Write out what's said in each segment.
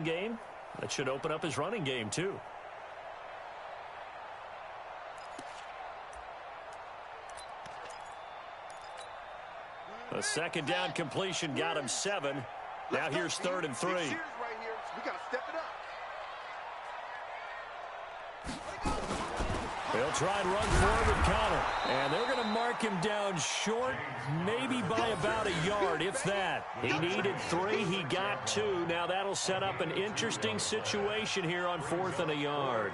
game. That should open up his running game, too. A second down completion got him 7. Now here's 3rd and 3. We got to step it up. They'll try and run forward with Connor. And they're going to mark him down short, maybe by about a yard, if that. He needed 3. He got 2. Now that'll set up an interesting situation here on 4th and a yard.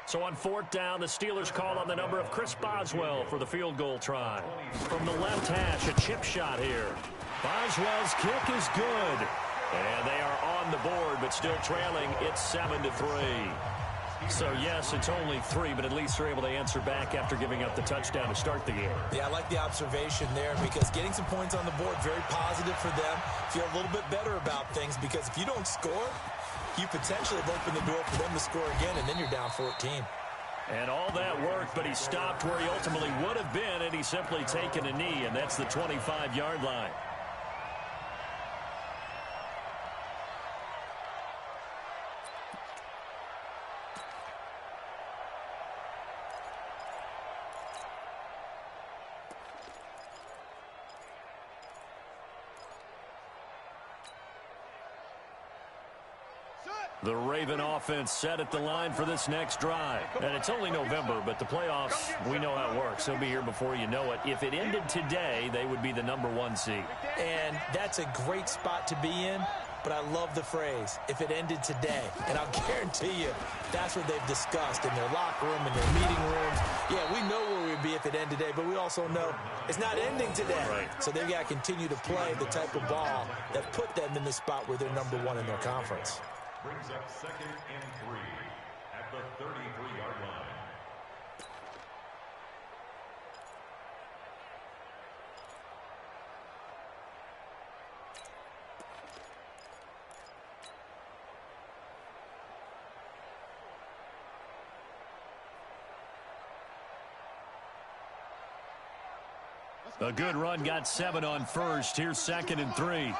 So on 4th down, the Steelers call on the number of Chris Boswell for the field goal try. From the left hash, a chip shot here. Boswell's kick is good. And they are on the board, but still trailing. It's 7-3. So, yes, it's only 3, but at least they're able to answer back after giving up the touchdown to start the game. Yeah, I like the observation there because getting some points on the board, very positive for them. Feel a little bit better about things because if you don't score, you potentially have opened the door for them to score again, and then you're down 14. And all that worked, but he stopped where he ultimately would have been, and he's simply taken a knee, and that's the 25-yard line. The Raven offense set at the line for this next drive. And it's only November, but the playoffs, we know how it works. They'll be here before you know it. If it ended today, they would be the #1 seed. And that's a great spot to be in, but I love the phrase, if it ended today. And I'll guarantee you, that's what they've discussed in their locker room, in their meeting rooms. Yeah, we know where we'd be if it ended today, but we also know it's not ending today. Right. So they've got to continue to play the type of ball that put them in the spot where they're #1 in their conference. Brings up 2nd and 3 at the 33-yard line. A good run got 7 on first. Here's 2nd and 3.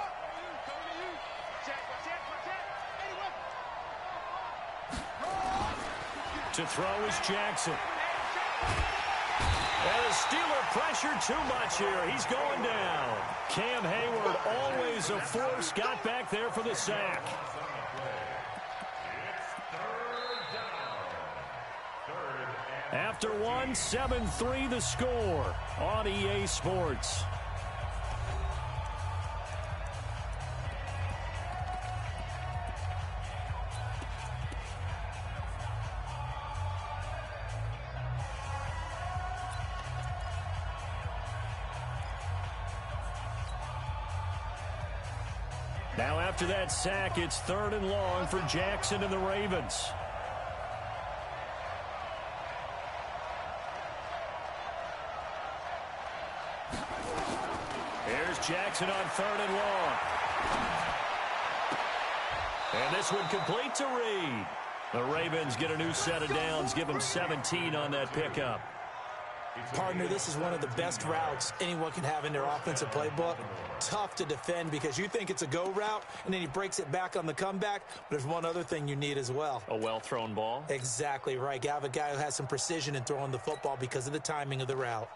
To throw is Jackson. And the Steeler pressure too much here. He's going down. Cam Hayward, always a force, got back there for the sack. After 1, 7-3 the score on EA Sports. Now after that sack, it's 3rd and long for Jackson and the Ravens. Here's Jackson on 3rd and long. And this one complete to Reed. The Ravens get a new set of downs, give them 17 on that pickup. Partner, this is one of the best routes anyone can have in their offensive playbook. Tough to defend because you think it's a go route, and then he breaks it back on the comeback. But there's one other thing you need as well. A well-thrown ball? Exactly right. You have a guy who has some precision in throwing the football because of the timing of the route.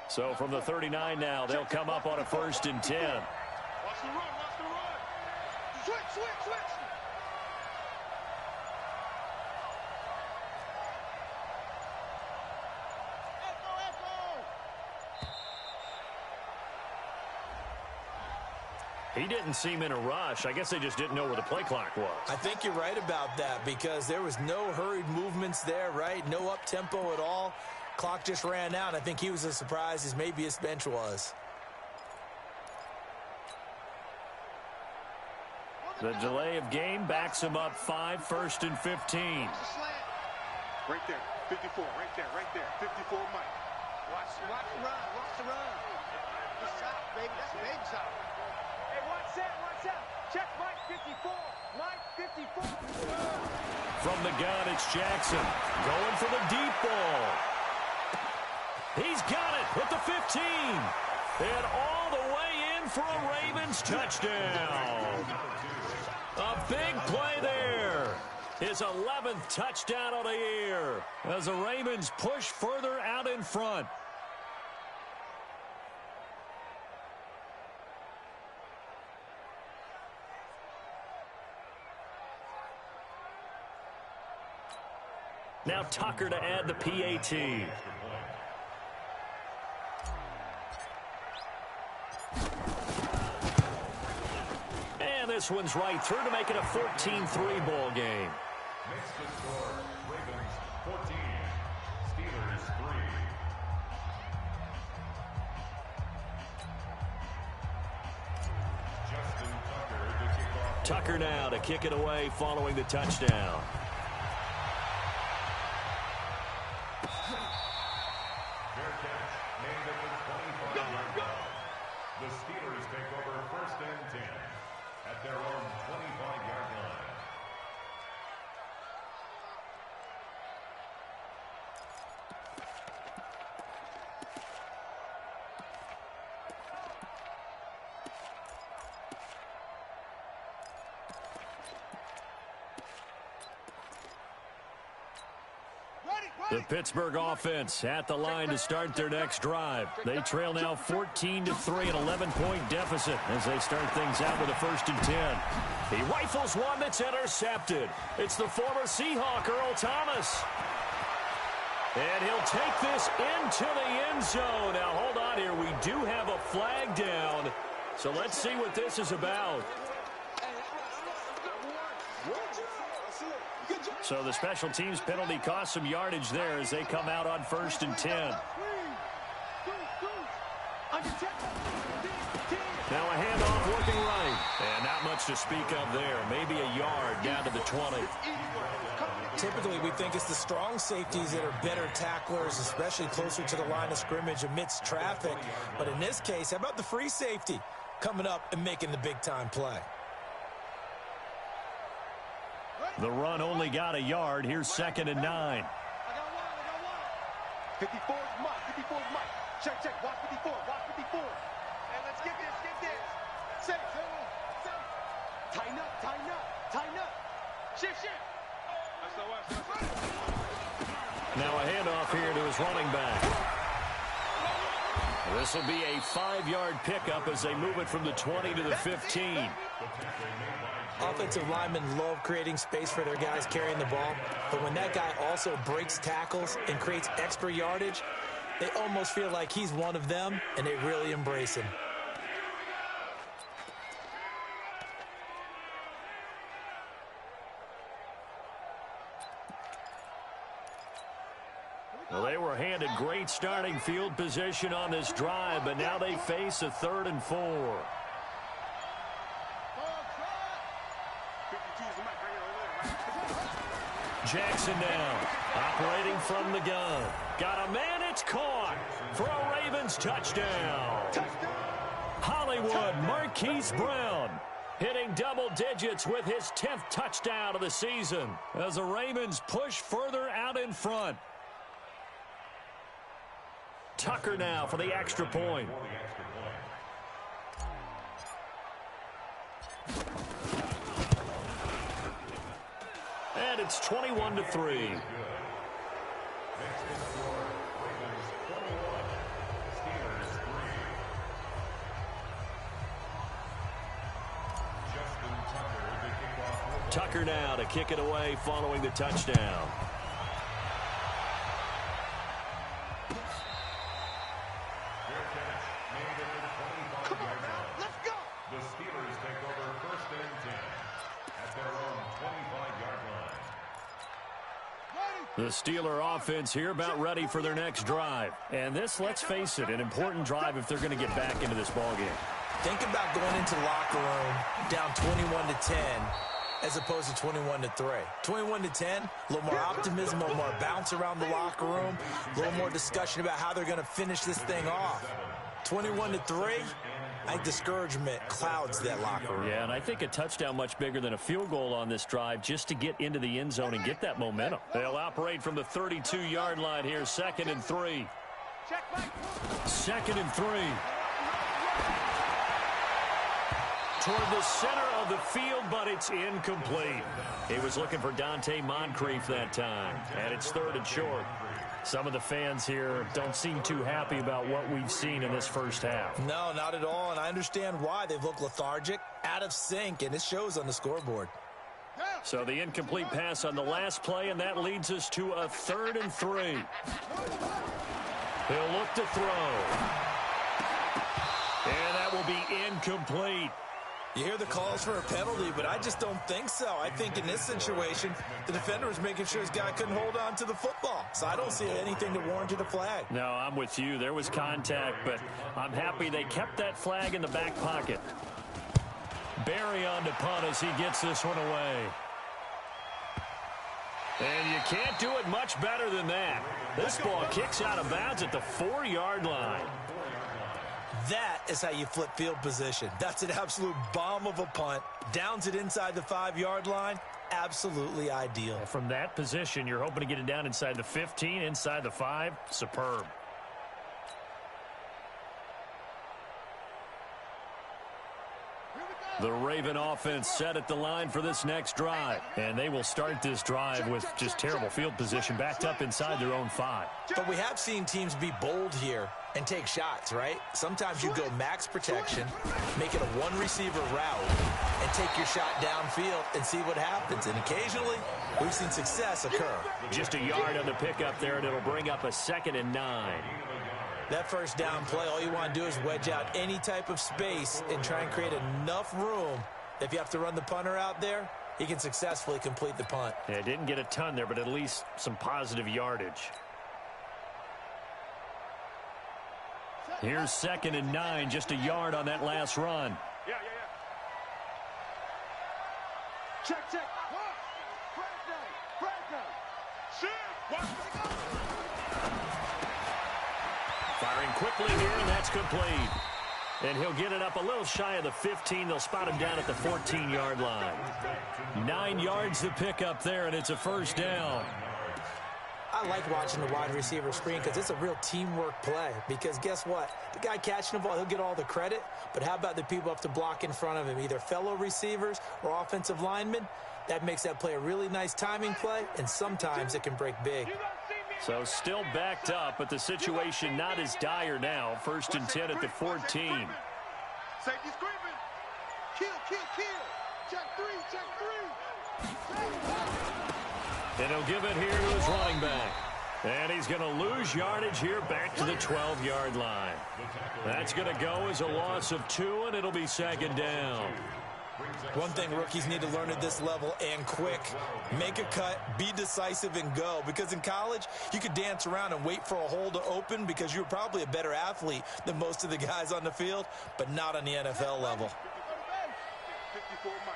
So from the 39 now, they'll come up on a 1st and 10. Watch the run, watch the run. Switch, switch, switch. He didn't seem in a rush. I guess they just didn't know where the play clock was. I think you're right about that because there was no hurried movements there, right? No up-tempo at all. Clock just ran out. I think he was as surprised as maybe his bench was. The delay of game backs him up 5, 1st and 15. Right there, 54, right there, 54, Mike. Watch the run, watch the run. Good shot, baby, that's a big shot. Hey, watch out. Check Mike 54, Mike 54. From the gun, it's Jackson going for the deep ball. He's got it at the 15. And all the way in for a Ravens touchdown. A big play there. His 11th touchdown of the year as the Ravens push further out in front. Now Tucker to add the PAT. And this one's right through to make it a 14-3 ball game. Makes the score Ravens 14, Steelers 3. Justin Tucker to kick off. Tucker now to kick it away following the touchdown. Fair catch made at the 25-yard line. The Steelers take over 1st and 10 at their own 25-yard line. The Pittsburgh offense at the line to start their next drive. They trail now 14-3, an 11-point deficit as they start things out with a 1st and 10. He rifles one that's intercepted. It's the former Seahawk, Earl Thomas. And he'll take this into the end zone. Now, hold on here. We do have a flag down. So let's see what this is about. So the special teams penalty cost some yardage there as they come out on 1st and 10. Now a handoff working right. And not much to speak of there. Maybe a yard down to the 20. Typically, we think it's the strong safeties that are better tacklers, especially closer to the line of scrimmage amidst traffic. But in this case, how about the free safety coming up and making the big-time play? The run only got a yard. Here's 2nd and 9. I got one. 54 is Mike. 54 is Mike. Check. Watch 54. Watch 54. And let's get this. Safe. Tighten up. Shift. Now a handoff here to his running back. This will be a 5-yard pickup as they move it from the 20 to the 15. Offensive linemen love creating space for their guys carrying the ball, but when that guy also breaks tackles and creates extra yardage, they almost feel like he's one of them, and they really embrace him. Well, they were handed great starting field position on this drive, but now they face a 3rd and 4. Jackson now, operating from the gun. Got a man, it's caught for a Ravens touchdown. Hollywood Marquise Brown hitting double digits with his 10th touchdown of the season as the Ravens push further out in front. Tucker now for the extra point. And it's 21-3. Tucker now to kick it away following the touchdown. The Steeler offense here about ready for their next drive. And this, let's face it, an important drive if they're going to get back into this ballgame. Think about going into the locker room down 21-10 as opposed to 21-3. 21-10, a little more optimism, a little more bounce around the locker room, a little more discussion about how they're going to finish this thing off. 21-3, I think discouragement clouds that locker room. Yeah, and I think a touchdown much bigger than a field goal on this drive just to get into the end zone and get that momentum. They'll operate from the 32-yard line here, 2nd and 3. Check, Mike. 2nd and 3. Toward the center of the field, but it's incomplete. He was looking for Dante Moncrief that time, and it's 3rd and short. Some of the fans here don't seem too happy about what we've seen in this first half. No, not at all, and I understand why. They've looked lethargic, out of sync, and it shows on the scoreboard. So the incomplete pass on the last play, and that leads us to a 3rd and 3. He'll look to throw. And that will be incomplete. You hear the calls for a penalty, but I just don't think so. I think in this situation, the defender was making sure his guy couldn't hold on to the football. So I don't see anything to warrant a flag. No, I'm with you. There was contact, but I'm happy they kept that flag in the back pocket. Barry on to punt as he gets this one away. And you can't do it much better than that. This ball kicks out of bounds at the 4-yard line. That is how you flip field position. That's an absolute bomb of a punt. Downs it inside the 5-yard line. Absolutely ideal. From that position, you're hoping to get it down inside the 15, inside the 5. Superb. The Raven offense set at the line for this next drive. And they will start this drive with just terrible field position backed up inside their own 5. But we have seen teams be bold here and take shots, right? Sometimes you go max protection, make it a one-receiver route, and take your shot downfield and see what happens. And occasionally, we've seen success occur. Just a yard on the pickup there, and it'll bring up a 2nd and 9. That first down play, all you want to do is wedge out any type of space and try and create enough room. If you have to run the punter out there, he can successfully complete the punt. Yeah, didn't get a ton there, but at least some positive yardage. Here's 2nd and 9, just a yard on that last run. Yeah. Check. Firing quickly here, and that's complete. And he'll get it up a little shy of the 15. They'll spot him down at the 14-yard line. 9 yards to pick up there, and it's a first down. I like watching the wide receiver screen because it's a real teamwork play. Because guess what? The guy catching the ball, he'll get all the credit. But how about the people up to block in front of him, either fellow receivers or offensive linemen? That makes that play a really nice timing play, and sometimes it can break big. So still backed up, but the situation not as dire now. 1st and 10 at the 14. Safety screaming. Kill. Check 3. And he'll give it here to his running back. And he's going to lose yardage here back to the 12-yard line. That's going to go as a loss of 2, and it'll be 2nd down. One thing rookies need to learn at this level, and quick, make a cut, be decisive, and go. Because in college, you could dance around and wait for a hole to open because you're probably a better athlete than most of the guys on the field, but not on the NFL level. 54 Mike.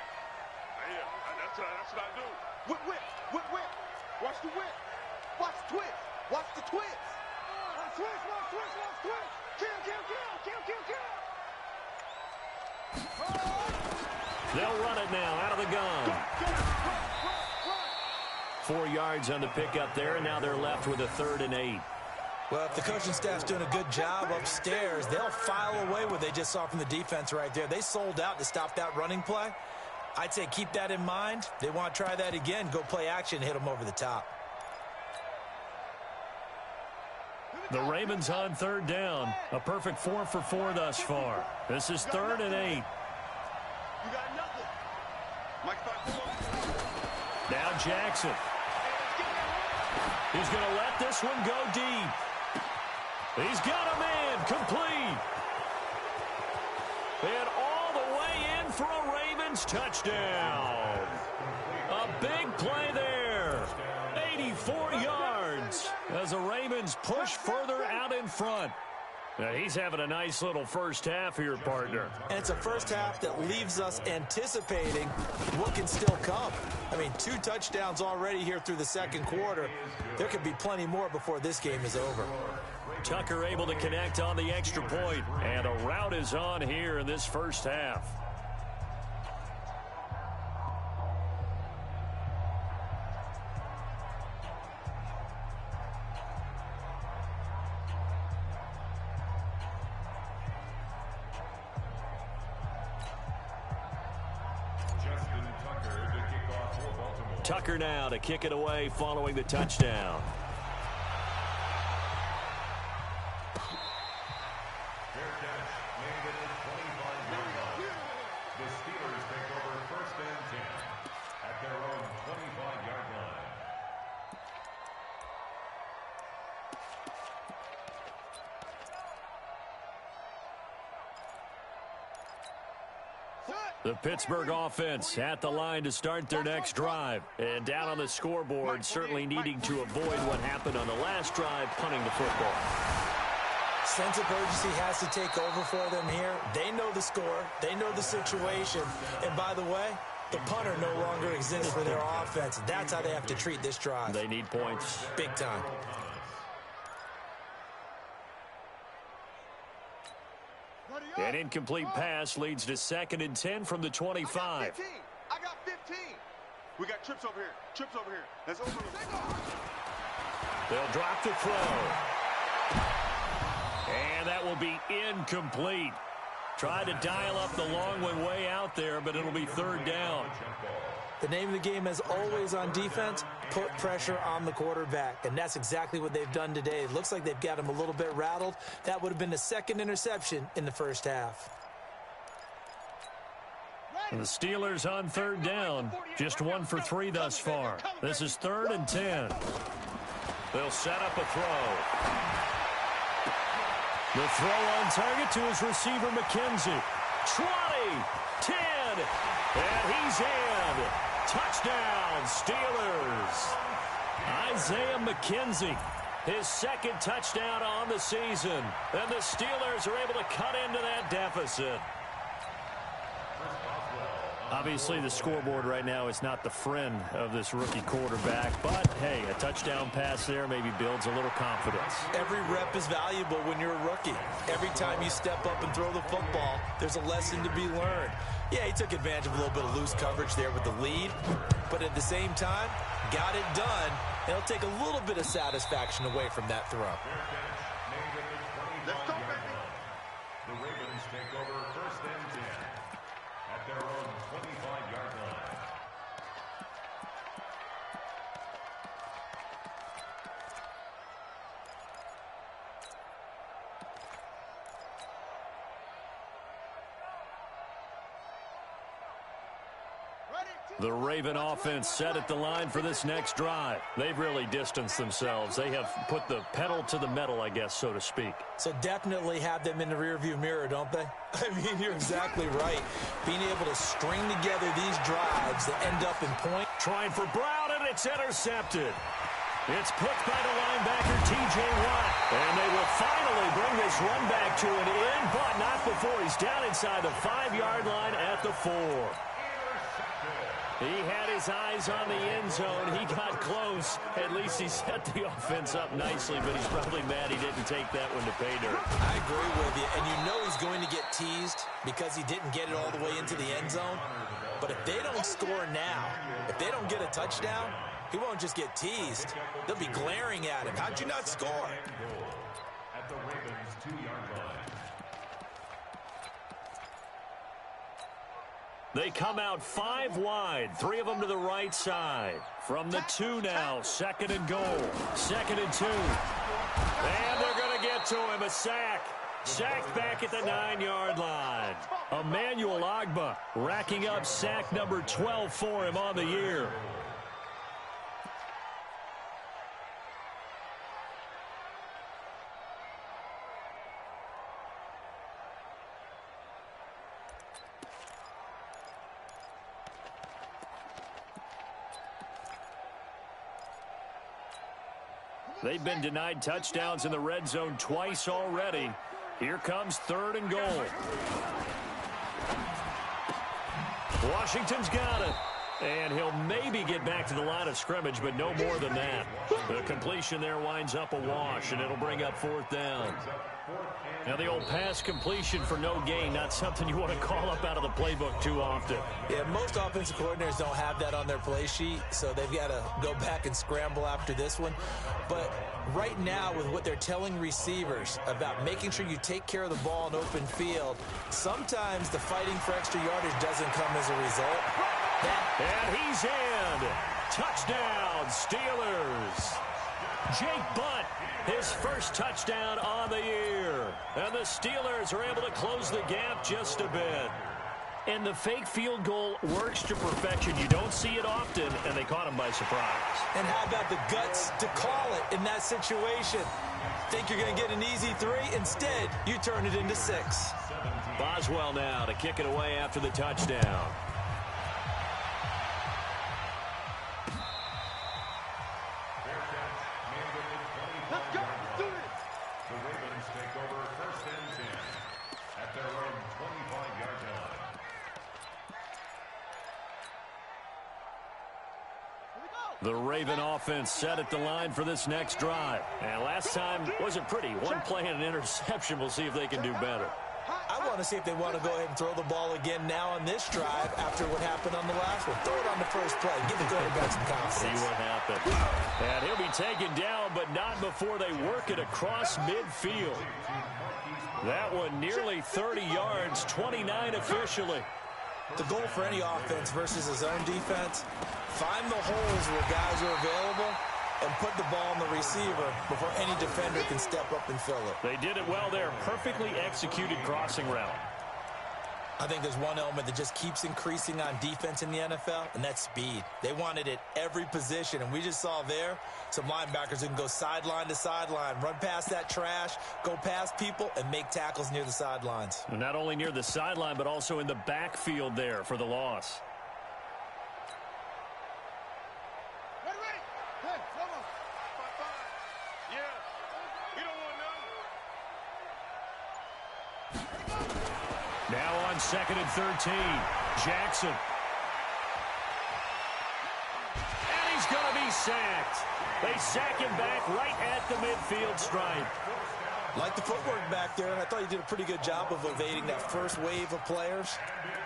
Yeah, that's what I do. Whip. Watch the whip. Watch the twist. Watch the twist. Watch twist. Kill. They'll run it now out of the gun. 4 yards on the pickup there, and now they're left with a 3rd and 8. Well, if the coaching staff's doing a good job upstairs, they'll file away what they just saw from the defense right there. They sold out to stop that running play. I'd say keep that in mind. They want to try that again, go play action, hit them over the top. The Ravens on 3rd down. A perfect 4 for 4 thus far. This is 3rd and 8. You got nothing. Mike 5-4. Now Jackson. He's going to let this one go deep. He's got a man complete. And all the way in for a Ravens touchdown. A big play there. 84 yards as the Ravens push further out in front. Now he's having a nice little first half here, partner. And it's a first half that leaves us anticipating what can still come. I mean, 2 touchdowns already here through the second quarter. There could be plenty more before this game is over. Tucker able to connect on the extra point, and a rout is on here in this first half. Tucker now to kick it away following the touchdown. Fair catch made at the 25-yard line. The Steelers take over first and 10 at their own 25-yard line. The Pittsburgh offense at the line to start their next drive. And down on the scoreboard, certainly needing to avoid what happened on the last drive, punting the football. Sense of urgency has to take over for them here. They know the score. They know the situation. And by the way, the punter no longer exists for their offense. That's how they have to treat this drive. They need points. Big time. An incomplete pass leads to 2nd and 10 from the 25. I got 15. We got trips over here. Trips over here. Let's overload. They'll drop the throw. And that will be incomplete. Tried to dial up the long one way out there, but it'll be 3rd down. The name of the game, as always on defense, put pressure on the quarterback. And that's exactly what they've done today. It looks like they've got him a little bit rattled. That would have been the 2nd interception in the first half. And the Steelers on 3rd down. Just 1 for 3 thus far. This is 3rd and 10. They'll set up a throw. The throw on target to his receiver, McKenzie. 20, 10, and he's in. Touchdown, Steelers. Isaiah McKenzie, his 2nd touchdown on the season. And the Steelers are able to cut into that deficit. Obviously, the scoreboard right now is not the friend of this rookie quarterback. But, hey, a touchdown pass there maybe builds a little confidence. Every rep is valuable when you're a rookie. Every time you step up and throw the football, there's a lesson to be learned. Yeah, he took advantage of a little bit of loose coverage there with the lead. But at the same time, got it done. And it'll take a little bit of satisfaction away from that throw. Let's go, baby. The Ravens take over first and 10 at their own 25-yard line. The Raven offense set at the line for this next drive. They've really distanced themselves. They have put the pedal to the metal, I guess, so to speak. So definitely have them in the rearview mirror, don't they? I mean, you're exactly right. Being able to string together these drives that end up in point. Trying for Brown, and it's intercepted. It's picked by the linebacker, T.J. Watt. And they will finally bring this run back to an end, but not before he's down inside the 5-yard line at the 4. He had his eyes on the end zone. He got close. At least he set the offense up nicely, but he's probably mad he didn't take that one to pay dirt. I agree with you, and you know he's going to get teased because he didn't get it all the way into the end zone. But if they don't score now, if they don't get a touchdown, he won't just get teased. They'll be glaring at him. How'd you not score? At the Ravens' 2-yard line. They come out 5 wide, 3 of them to the right side. From the 2 now, 2nd and goal, 2nd and 2. And they're going to get to him, a sack. Sacked back at the 9-yard line. Emmanuel Ogbah racking up sack number 12 for him on the year. They've been denied touchdowns in the red zone twice already. Here comes 3rd and goal. Washington's got it. And he'll maybe get back to the line of scrimmage, but no more than that. The completion there winds up a wash, and it'll bring up 4th down. Now, the old pass completion for no gain, not something you want to call up out of the playbook too often. Yeah, most offensive coordinators don't have that on their play sheet, so they've got to go back and scramble after this one. But right now, with what they're telling receivers about making sure you take care of the ball in open field, sometimes the fighting for extra yardage doesn't come as a result. And he's in. Touchdown, Steelers. Jake Butt, his first touchdown on the year. And the Steelers are able to close the gap just a bit. And the fake field goal works to perfection. You don't see it often, and they caught him by surprise. And how about the guts to call it in that situation? Think you're going to get an easy 3? Instead, you turn it into 6. Boswell now to kick it away after the touchdown. Let's go. Let's do this. The Ravens take over first and 10 at their own 25-yard line. The Raven offense set at the line for this next drive. And last time wasn't pretty. One play and an interception. We'll see if they can do better. I want to see if they want to go ahead and throw the ball again now on this drive after what happened on the last one. Throw it on the first play. Give the quarterback some confidence. See what happened. And he'll be taken down, but not before they work it across midfield. That one nearly 30 yards, 29 officially. The goal for any offense versus his own defense, find the holes where guys are available and put the ball on the receiver before any defender can step up and fill it. They did it well there. Perfectly executed crossing route. I think there's one element that just keeps increasing on defense in the NFL, and that's speed. They want it at every position, and we just saw there some linebackers who can go sideline to sideline, run past that trash, go past people, and make tackles near the sidelines. And not only near the sideline, but also in the backfield there for the loss. Hey, vamos. 5-5. Yeah. We don't want none. Now on 2nd and 13, Jackson. And he's going to be sacked. They sack him back right at the midfield stripe. Like the footwork back there, I thought he did a pretty good job of evading that first wave of players.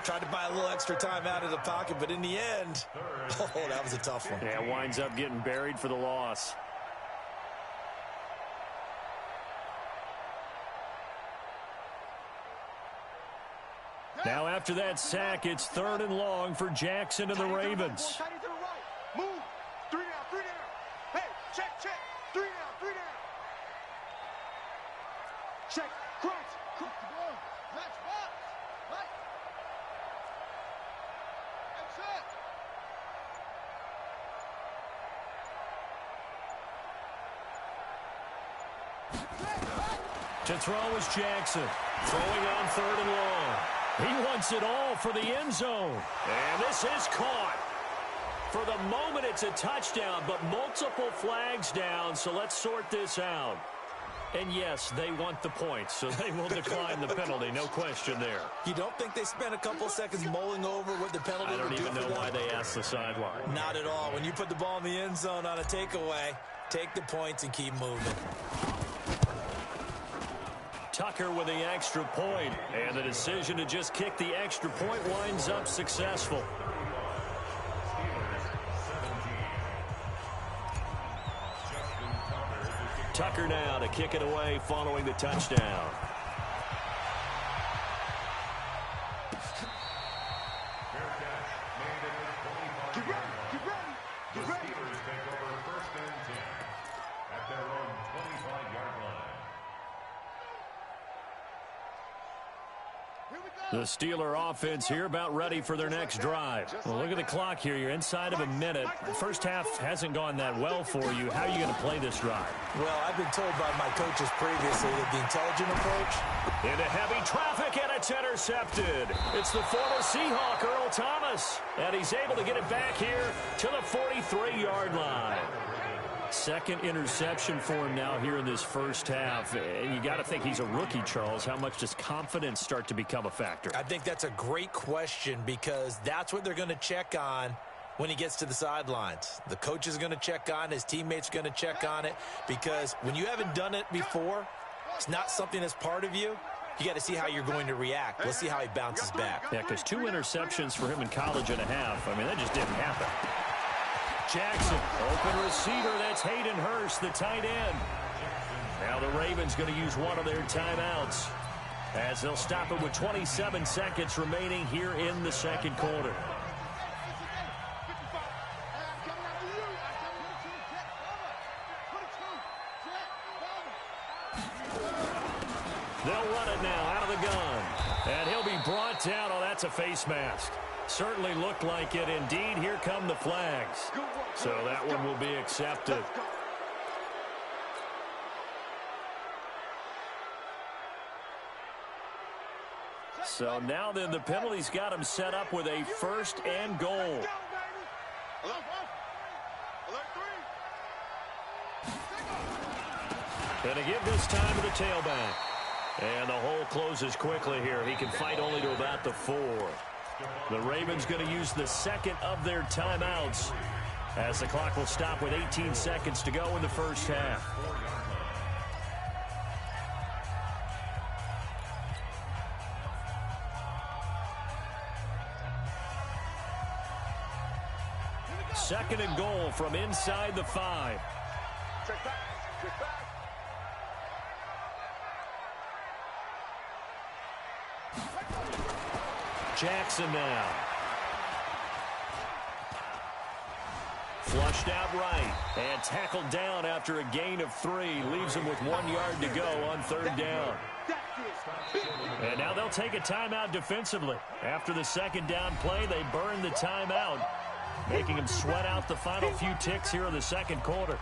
Tried to buy a little extra time out of the pocket, but in the end, oh, that was a tough one. Yeah, winds up getting buried for the loss. Now after that sack, it's 3rd and long for Jackson and the Ravens. Tight to the right. Move. 3 down, 3 down. Hey, check. 3 down, 3 down. Check. Crunch. Crunch the ball. Match box. Right. To throw is Jackson. Throwing on 3rd and long. He wants it all for the end zone. And this is caught. For the moment, it's a touchdown, but multiple flags down, so let's sort this out. And yes, they want the points, so they will decline the penalty, no question there. You don't think they spent a couple seconds mulling over what the penalty I don't would do even for know them? why they asked the sideline. Not at all. When you put the ball in the end zone on a takeaway, take the points and keep moving. Tucker with the extra point, and the decision to just kick the extra point winds up successful. Tucker now to kick it away following the touchdown. The Steelers take over first and 10 at their own 25-yard line. The Steeler offense here about ready for their next drive. Well, look at the clock here. You're inside of a minute. The first half hasn't gone that well for you. How are you going to play this drive? Well, I've been told by my coaches previously that the intelligent approach. Into heavy traffic, and it's intercepted. It's the former Seahawk, Earl Thomas. And he's able to get it back here to the 43-yard line. Second interception for him now here in this first half. And you got to think he's a rookie, Charles. How much does confidence start to become a factor? I think that's a great question because that's what they're going to check on when he gets to the sidelines. The coach is going to check on it. His teammates are going to check on it because when you haven't done it before, it's not something that's part of you. You got to see how you're going to react. Let's see how he bounces back. Yeah, because 2 interceptions for him in college and a half. I mean, that just didn't happen. Jackson, open receiver. That's Hayden Hurst, the tight end. Now the Ravens going to use one of their timeouts as they'll stop it with 27 seconds remaining here in the second quarter. They'll run it now out of the gun. And he'll be brought down. Oh, that's a face mask. Certainly looked like it. Indeed, here come the flags. So that one will be accepted. So now then the penalty's got him set up with a first and goal. And to give this time to the tailback. And the hole closes quickly here. He can fight only to about the 4. The Ravens going to use the second of their timeouts as the clock will stop with 18 seconds to go in the first half. Second and goal from inside the 5. Check back. Check back. Jackson now. Flushed out right. And tackled down after a gain of 3. Leaves him with 1 yard to go on third down. And now they'll take a timeout defensively. After the second down play, they burn the timeout, making him sweat out the final few ticks here in the second quarter.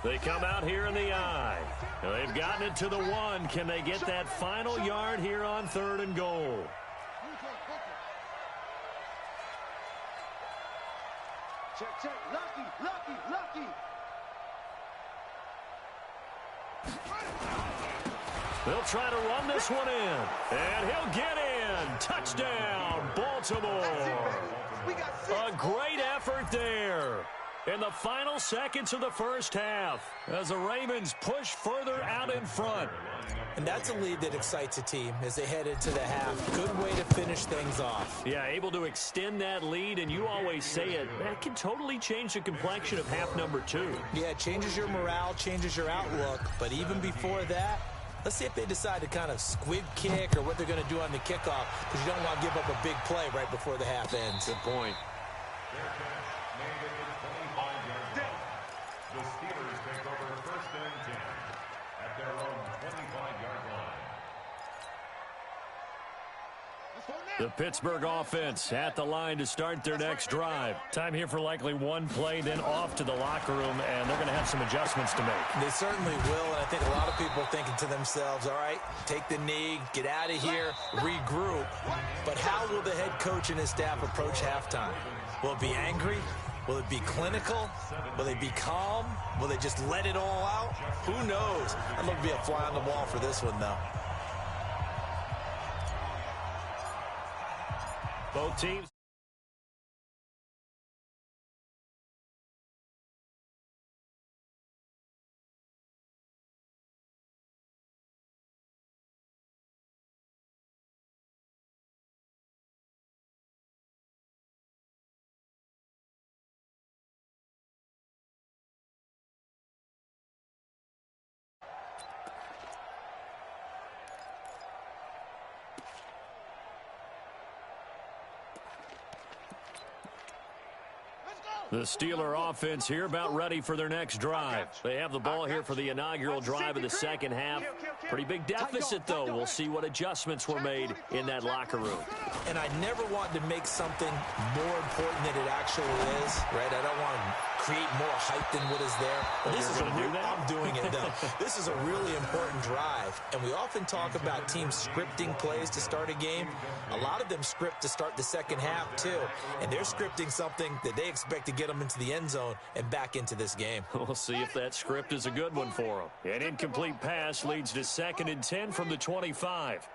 They come out here in the I. They've gotten it to the 1. Can they get that final yard here on third and goal? Check, check. Lucky, lucky, lucky. They'll try to run this one in. And he'll get in. Touchdown, Baltimore. A great effort there in the final seconds of the first half as the Ravens push further out in front. And that's a lead that excites a team as they head into the half. Good way to finish things off. Yeah, able to extend that lead, and you always say it, that can totally change the complexion of half number 2. Yeah, it changes your morale, changes your outlook. But even before that, let's see if they decide to kind of squib kick or what they're going to do on the kickoff, because you don't want to give up a big play right before the half ends. Good point. The Steelers take over first and 10 at their own 25-yard line. The Pittsburgh offense at the line to start their next drive. Time here for likely one play, then off to the locker room, and they're going to have some adjustments to make. They certainly will, and I think a lot of people are thinking to themselves, all right, take the knee, get out of here, regroup. But how will the head coach and his staff approach halftime? Will it be angry? Will it be clinical? Will they be calm? Will they just let it all out? Who knows? I'd love to be a fly on the wall for this one, though. Both teams. The Steeler offense here about ready for their next drive. They have the ball here for the inaugural drive of the second half. Pretty big deficit, though. We'll see what adjustments were made in that locker room. And I never want to make something more important than it actually is, right? I don't want to create more hype than what is there. But this is I'm doing it, though. This is a really important drive. And we often talk about teams scripting plays to start a game. A lot of them script to start the second half, too. And they're scripting something that they expect to get them into the end zone and back into this game. We'll see if that script is a good one for them. An incomplete pass leads to 2nd and 10 from the 25.